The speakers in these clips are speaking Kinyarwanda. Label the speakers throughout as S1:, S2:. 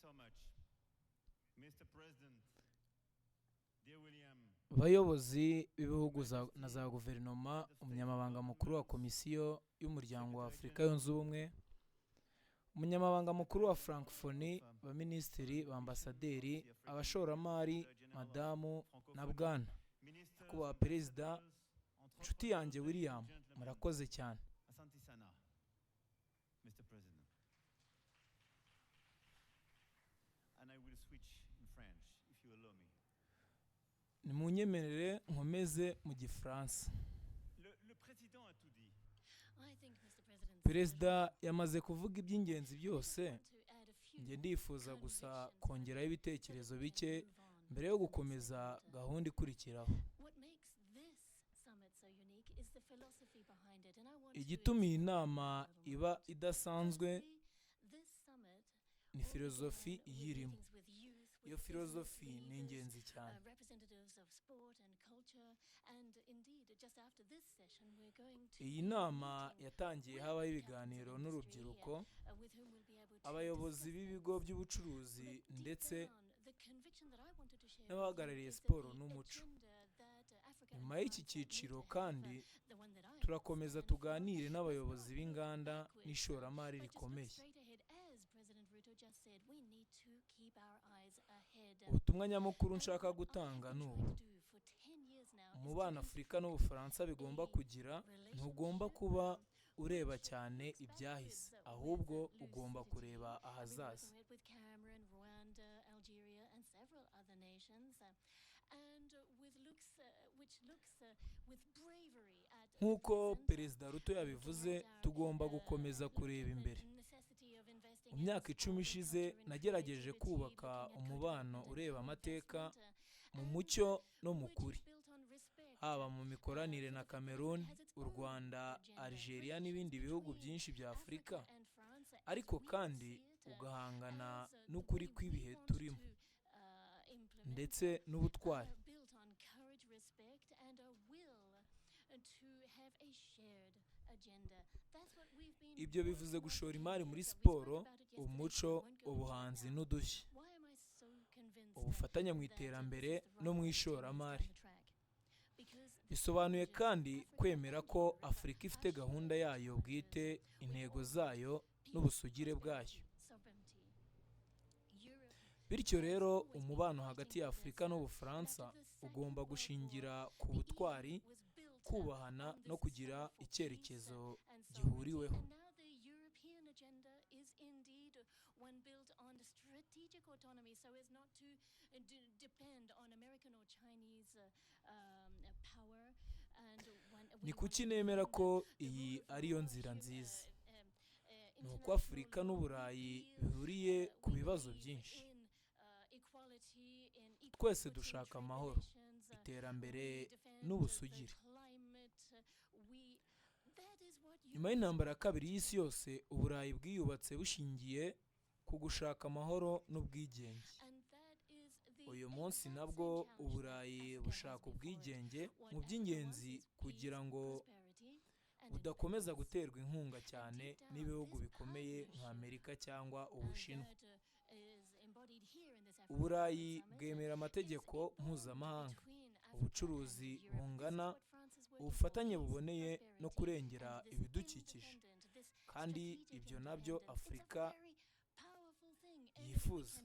S1: so much. Mr. President, dear William,
S2: bayobozi b'ibihugu na za guverinoma, umunyamabanga mukuru wa komisiyo y'umuryango wa Afurika yunze ubumwe, umunyamabanga mukuru wa Francophonie, baminisitiri, bambasaderi, abashoramari, madamu na bwana, nyakubahwa perezida, inshuti yanjye William, murakoze cyane.
S1: Asante sana, Mr. President. And I will switch in French, if you allow me.
S2: Nimunyemerere nkomeze mu Gifaransa.
S1: Le président a tout dit.
S2: Perezida yamaze kuvuga iby'ingenzi byose. Njye ndifuza gusa kongeraho ibitekerezo bike mbere yo gukomeza gahunda ikurikiraho. Igituma iyi nama iba idasanzwe ni filozofi iyirimo. Iyo filozofi ni ingenzi cyane. Iyi nama yatangiye habaho ibiganiro n'urubyiruko, abayobozi b'ibigo by'ubucuruzi ndetse n'abahagarariye siporo n'umuco. Nyuma y'iki cyiciro kandi turakomeza tuganire n'abayobozi b'inganda n'ishoramari rikomeye. Ubutumwa nyamukuru nshaka gutanga ni ubu: umubano Afurika n'Ubufaransa bigomba kugira ntugomba kuba ureba cyane ibyahise, ahubwo ugomba kureba ahazaza. Nk'uko Perezida Ruto yabivuze, tugomba gukomeza kureba imbere. Mu myaka 10 ishize nagerageje kubaka umubano ureba amateka mu mucyo no mu kuri, haba mu mikoranire na Cameroon, u Rwanda, Algeria n'ibindi bihugu byinshi bya Afurika, ariko kandi ugahangana n'ukuri kw'ibihe turimo ndetse n'ubutwari. Ibyo bivuze gushora imari muri siporo, umuco, ubuhanzi n'udushya, ubufatanye mu iterambere no mu ishoramari. Bisobanuye kandi kwemera ko Afurika ifite gahunda yayo bwite, intego zayo n'ubusugire bwayo. Bityo rero umubano hagati ya Afurika n'Ubufaransa ugomba gushingira ku butwari, kubahana no kugira icyerekezo gihuriweho. Ni kuki nemera ko iyi ariyo nzira nziza? Ni uko Afurika n'Uburayi bihuriye ku bibazo byinshi. Twese dushaka amahoro, iterambere n'ubusugire. Nyuma y'intambara ya kabiri y'isi yose, Uburayi bwiyubatse bushingiye ku gushaka amahoro n'ubwigenge. Uyu munsi nabwo Uburayi bushaka ubwigenge mu by'ingenzi kugira ngo budakomeza guterwa inkunga cyane n'ibihugu bikomeye nka Amerika cyangwa Ubushinwa. Uburayi bwemera amategeko mpuzamahanga, ubucuruzi bungana, ubufatanye buboneye no kurengera ibidukikije. Kandi ibyo nabyo Afurika yifuza.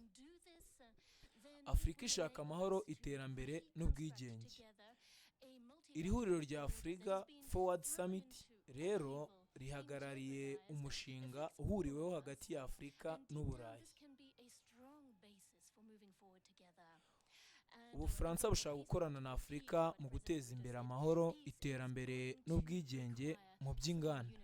S2: Afurika ishaka amahoro, iterambere n'ubwigenge. Iri huriro rya Africa Forward Summit rero rihagarariye umushinga uhuriweho hagati ya Afurika n'Uburayi. Ubufaransa bushaka gukorana na Afurika mu guteza imbere amahoro, iterambere n'ubwigenge mu by'inganda.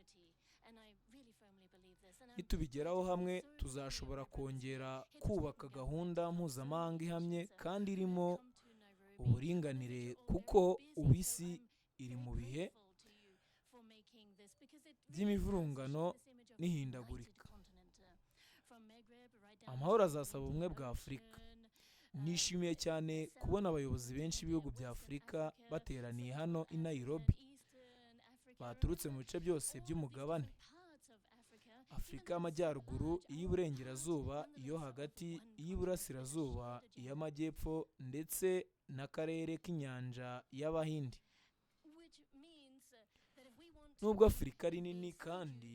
S2: Nitubigeraho hamwe, tuzashobora kongera kubaka gahunda mpuzamahanga ihamye kandi irimo uburinganire, kuko ubu isi iri mu bihe by'imivurungano n'ihindagurika. Amahoro azasaba ubumwe bwa Afurika. Nishimiye cyane kubona abayobozi benshi b'ibihugu bya Afurika bateraniye hano i Nairobi, baturutse mu bice byose by'umugabane. Afurika y'Amajyaruguru, iy'Iburengerazuba, iyo hagati, iy'Iburasirazuba, iy'Amajyepfo ndetse n'akarere k'inyanja y'Abahinde. Nubwo Afurika ari nini kandi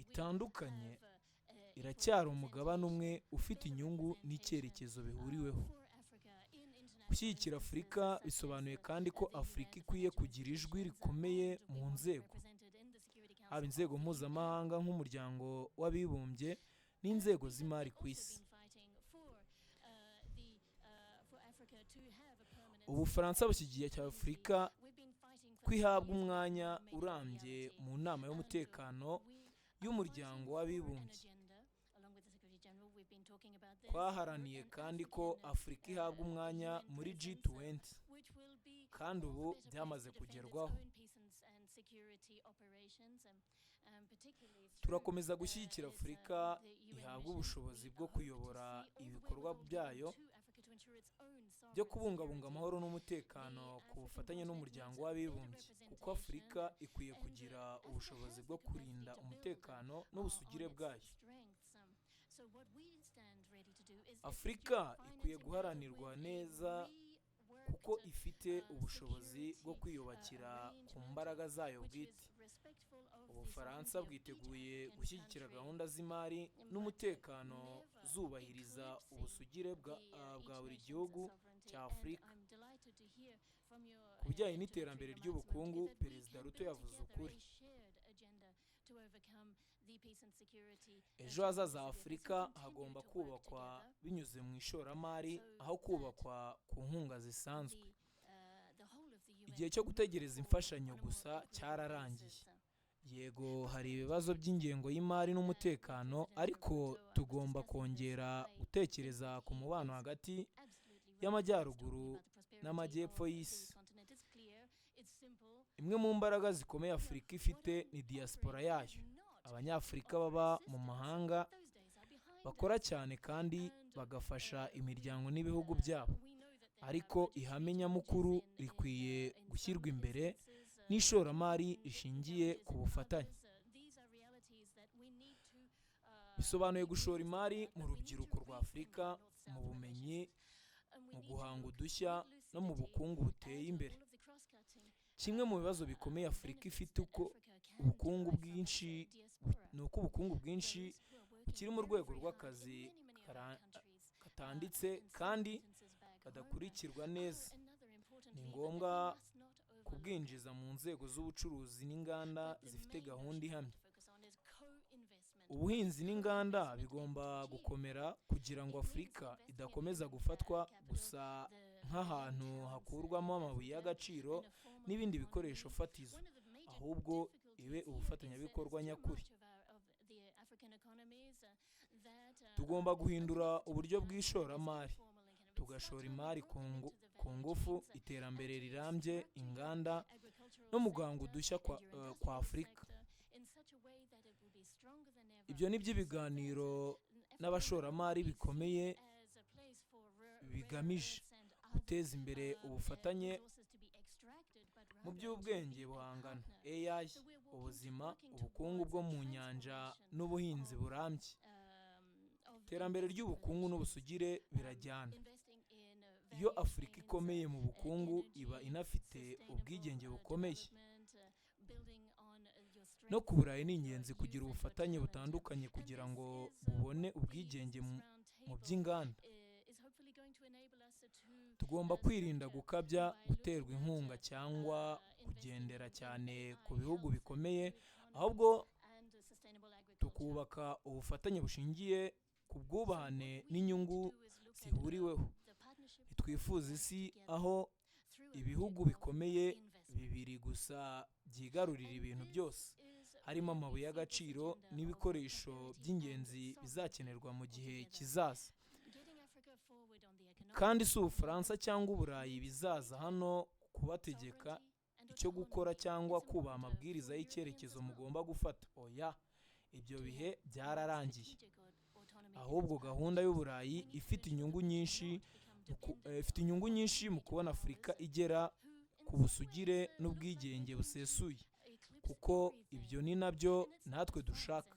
S2: itandukanye, iracyari umugabane umwe ufite inyungu n'icyerekezo bihuriweho. Gushyigikira Afurika bisobanuye kandi ko Afurika ikwiye kugira ijwi rikomeye mu nzego, haba inzego mpuzamahanga nk'Umuryango w'Abibumbye n'inzego z'imari ku isi. Ubufaransa bushyigikiye Afurika ko ihabwa umwanya urambye mu nama y'umutekano y'Umuryango w'Abibumbye. Twaharaniye kandi ko Afurika ihabwa umwanya muri G20, kandi ubu byamaze kugerwaho. Turakomeza gushyigikira Afurika ihabwa ubushobozi bwo kuyobora ibikorwa byayo byo kubungabunga amahoro n'umutekano ku bufatanye n'Umuryango w'Abibumbye, kuko Afurika ikwiye kugira ubushobozi bwo kurinda umutekano n'ubusugire bwayo. Afurika ikwiye guharanirwa neza kuko ifite ubushobozi bwo kwiyubakira ku mbaraga zayo bwite. Ubufaransa bwiteguye gushyigikira gahunda z'imari n'umutekano zubahiriza ubusugire bwa buri gihugu cya Afurika. Ku bijyanye n'iterambere ry'ubukungu, Perezida Ruto yavuze ukuri. Ejo hazaza Afurika hagomba kubakwa binyuze mu ishoramari aho kubakwa ku nkunga zisanzwe. Igihe cyo gutegereza imfashanyo gusa cyararangiye. Yego, hari ibibazo by'ingengo y'imari n'umutekano, ariko tugomba kongera gutekereza ku mubano hagati y'Amajyaruguru n'Amajyepfo y'isi. Imwe mu mbaraga zikomeye Afurika ifite ni diaspora yayo. Abanyafurika baba mu mahanga bakora cyane kandi bagafasha imiryango n'ibihugu byabo, ariko ihame nyamukuru rikwiye gushyirwa imbere n'ishoramari rishingiye ku bufatanye. Bisobanuye gushora imari mu rubyiruko rwa Afurika, mu bumenyi, mu guhanga udushya no mu bukungu buteye imbere. Kimwe mu bibazo bikomeye Afurika ifite ni uko ubukungu bwinshi bukiri mu rwego rw'akazi katanditse kandi kadakurikirwa neza. Ni ngombwa kubwinjiza mu nzego z'ubucuruzi n'inganda zifite gahunda ihamye. Ubuhinzi n'inganda bigomba gukomera kugira ngo Afurika idakomeza gufatwa gusa nk'ahantu hakurwamo amabuye y'agaciro n'ibindi bikoresho fatizo, ahubwo ibe ubufatanyabikorwa nyakuri. Tugomba guhindura uburyo bw'ishoramari, tugashora imari ku ngufu, iterambere rirambye, inganda no mu guhanga udushya kwa Afurika. Ibyo ni byo ibiganiro n'abashoramari bikomeye bigamije guteza imbere ubufatanye mu by'ubwenge buhangano, AI, ubuzima, ubukungu bwo mu nyanja n'ubuhinzi burambye. Iterambere ry'ubukungu n'ubusugire birajyana. Iyo Afurika ikomeye mu bukungu, iba inafite ubwigenge bukomeye. No ku Burayi ni ingenzi kugira ubufatanye butandukanye kugira ngo bubone ubwigenge mu by'inganda. Tugomba kwirinda gukabya, guterwa inkunga cyangwa kugendera cyane ku bihugu bikomeye, ahubwo tukubaka ubufatanye bushingiye ku bwubahane n'inyungu zihuriweho. Ntitwifuza isi aho ibihugu bikomeye bibiri gusa byigarurira ibintu byose, harimo amabuye y'agaciro n'ibikoresho by'ingenzi bizakenerwa mu gihe kizaza. Kandi si Ubufaransa cyangwa Uburayi bizaza hano kubategeka icyo gukora cyangwa kubaha amabwiriza y'icyerekezo mugomba gufata. Oya, ibyo bihe byararangiye. Ahubwo gahunda y'Uburayi ifite inyungu nyinshi mu kubona Afurika igera ku busugire n'ubwigenge busesuye, kuko ibyo ni nabyo natwe dushaka.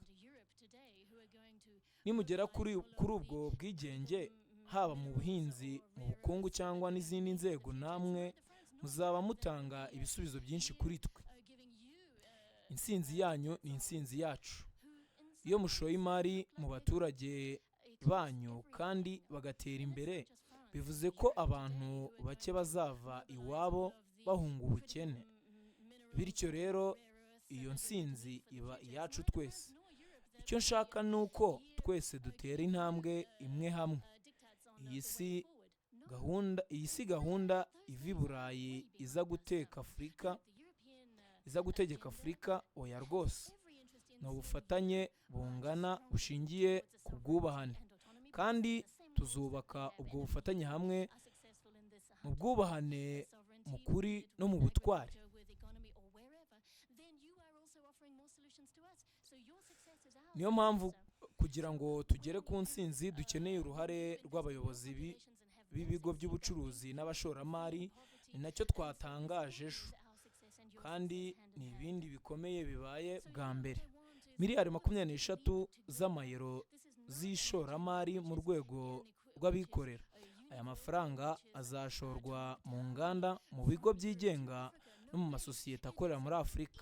S2: nimugera kuri ubwo bwigenge, haba mu buhinzi, mu bukungu cyangwa n'izindi nzego, namwe muzaba mutanga ibisubizo byinshi kuri twe. Intsinzi yanyu ni intsinzi yacu. Iyo mushoye imari mu baturage banyu kandi bagatera imbere, bivuze ko abantu bake bazava iwabo bahunga ubukene. Bityo rero iyo ntsinzi iba iyacu twese. Icyo nshaka ni uko twese dutera intambwe imwe hamwe. Iyi si gahunda iva i Burayi iza gutegeka Afurika, oya rwose. Ni ubufatanye bungana bushingiye ku bwubahane, kandi tuzubaka ubwo bufatanye hamwe mu bwubahane, mu kuri no mu butwari. Niyo mpamvu kugira ngo tugere ku ntsinzi dukeneye uruhare rw'abayobozi b'ibigo by'ubucuruzi n'abashoramari. Ni nacyo twatangaje ejo, kandi ni ibindi bikomeye bibaye bwa mbere. Miliyari 23 z'amayero z'ishoramari mu rwego rw'abikorera. Aya mafaranga azashorwa mu nganda, mu bigo byigenga no mu masosiyete akorera muri Afurika.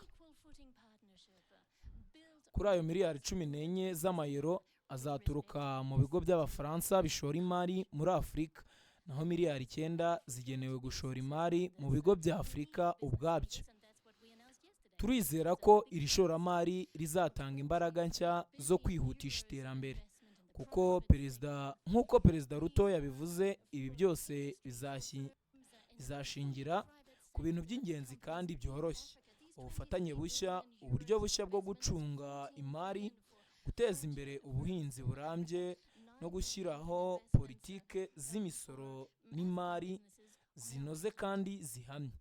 S2: Kuri ayo miliyari 14 z'amayero azaturuka mu bigo by'Abafaransa bishora imari muri Afurika, naho miliyari 9 zigenewe gushora imari mu bigo bya Afurika ubwabyo. Turizera ko iri shoramari rizatanga imbaraga nshya zo kwihutisha iterambere, nk'uko Perezida Ruto yabivuze. Ibi byose bizashingira ku bintu by'ingenzi kandi byoroshye: ubufatanye bushya, uburyo bushya bwo gucunga imari, guteza imbere ubuhinzi burambye no gushyiraho politike z'imisoro n'imari zinoze kandi zihamye.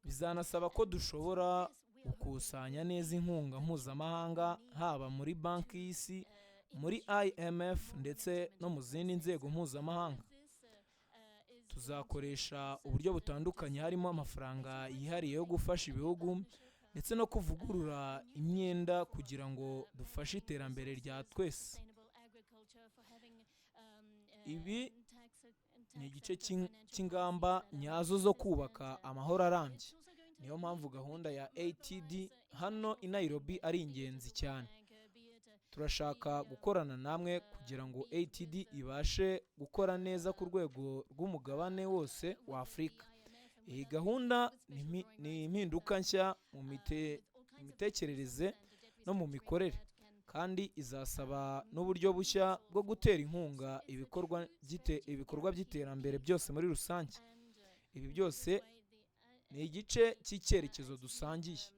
S2: Bizanasaba ko dushobora gukusanya neza inkunga mpuzamahanga, haba muri Banki y'Isi, muri IMF ndetse no mu zindi nzego mpuzamahanga. Tuzakoresha uburyo butandukanye, harimo amafaranga yihariye yo gufasha ibihugu ndetse no kuvugurura imyenda kugira ngo dufashe iterambere rya twese. Ibi ni igice cy'ingamba nyazo zo kubaka amahoro arambye. Niyo mpamvu gahunda ya ATD hano i Nairobi ari ingenzi cyane. Turashaka gukorana namwe kugira ngo ATD ibashe gukora neza ku rwego rw'umugabane wose wa Afurika. Iyi gahunda ni impinduka nshya mu mitekerereze no mu mikorere, kandi izasaba n'uburyo bushya bwo gutera inkunga ibikorwa by'iterambere byose muri rusange. Ibi byose ni igice cy'icyerekezo dusangiye.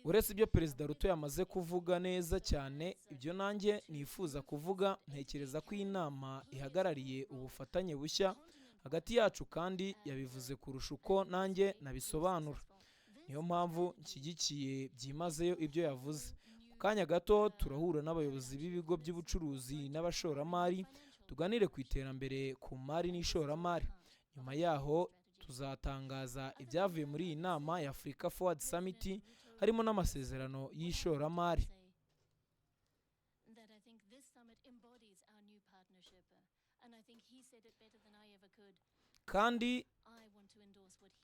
S2: Uretse ibyo Perezida Ruto yamaze kuvuga neza cyane, ibyo nanjye nifuza kuvuga, ntekereza ko iyi nama ihagarariye ubufatanye bushya hagati yacu, kandi yabivuze kurusha uko nanjye nabisobanura. Niyo mpamvu nshyigikiye byimazeyo ibyo yavuze. Mu kanya gato turahura n'abayobozi b'ibigo by'ubucuruzi n'abashoramari, tuganire ku iterambere ku mari n'ishoramari. Nyuma yaho tuzatangaza ibyavuye muri iyi nama ya Africa Forward Summit, harimo n'amasezerano y'ishoramari. Kandi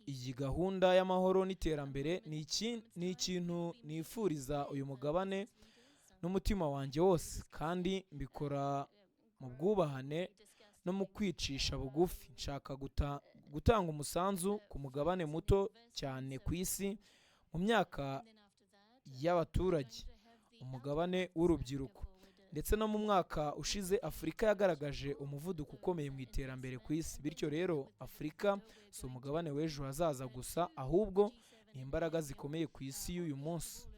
S2: iyi gahunda y'amahoro n'iterambere ni ikintu nifuriza uyu mugabane n'umutima wanjye wose, kandi mbikora mu bwubahane no mu kwicisha bugufi. Nshaka gutanga umusanzu ku mugabane muto cyane ku isi, mu myaka y'abaturage, umugabane w'urubyiruko, ndetse no mu mwaka ushize Afurika yagaragaje umuvuduko ukomeye mu iterambere ku isi. Bityo rero Afurika si umugabane w'ejo hazaza gusa, ahubwo ni imbaraga zikomeye ku isi y'uyu munsi.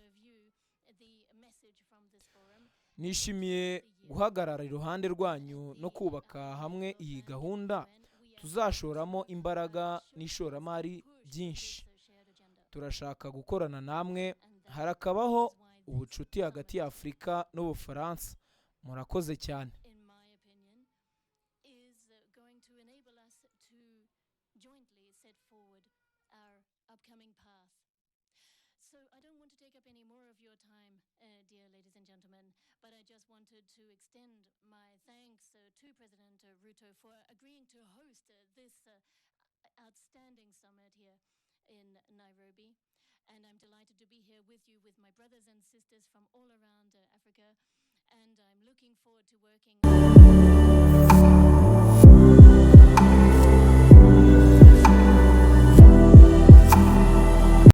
S2: Nishimiye guhagarara iruhande rwanyu no kubaka hamwe iyi gahunda. Tuzashoramo imbaraga n'ishoramari byinshi. Turashaka gukorana namwe, harakabaho ubucuti hagati ya Afurika n'Ubufaransa. Murakoze cyane.
S3: So I don't want to take up any more of your time, dear ladies and gentlemen, but I just wanted to extend my thanks to President Ruto for agreeing to host this outstanding summit here in Nairobi. And I'm delighted to be here with you, with my brothers and sisters from all around Africa. And I'm looking forward to working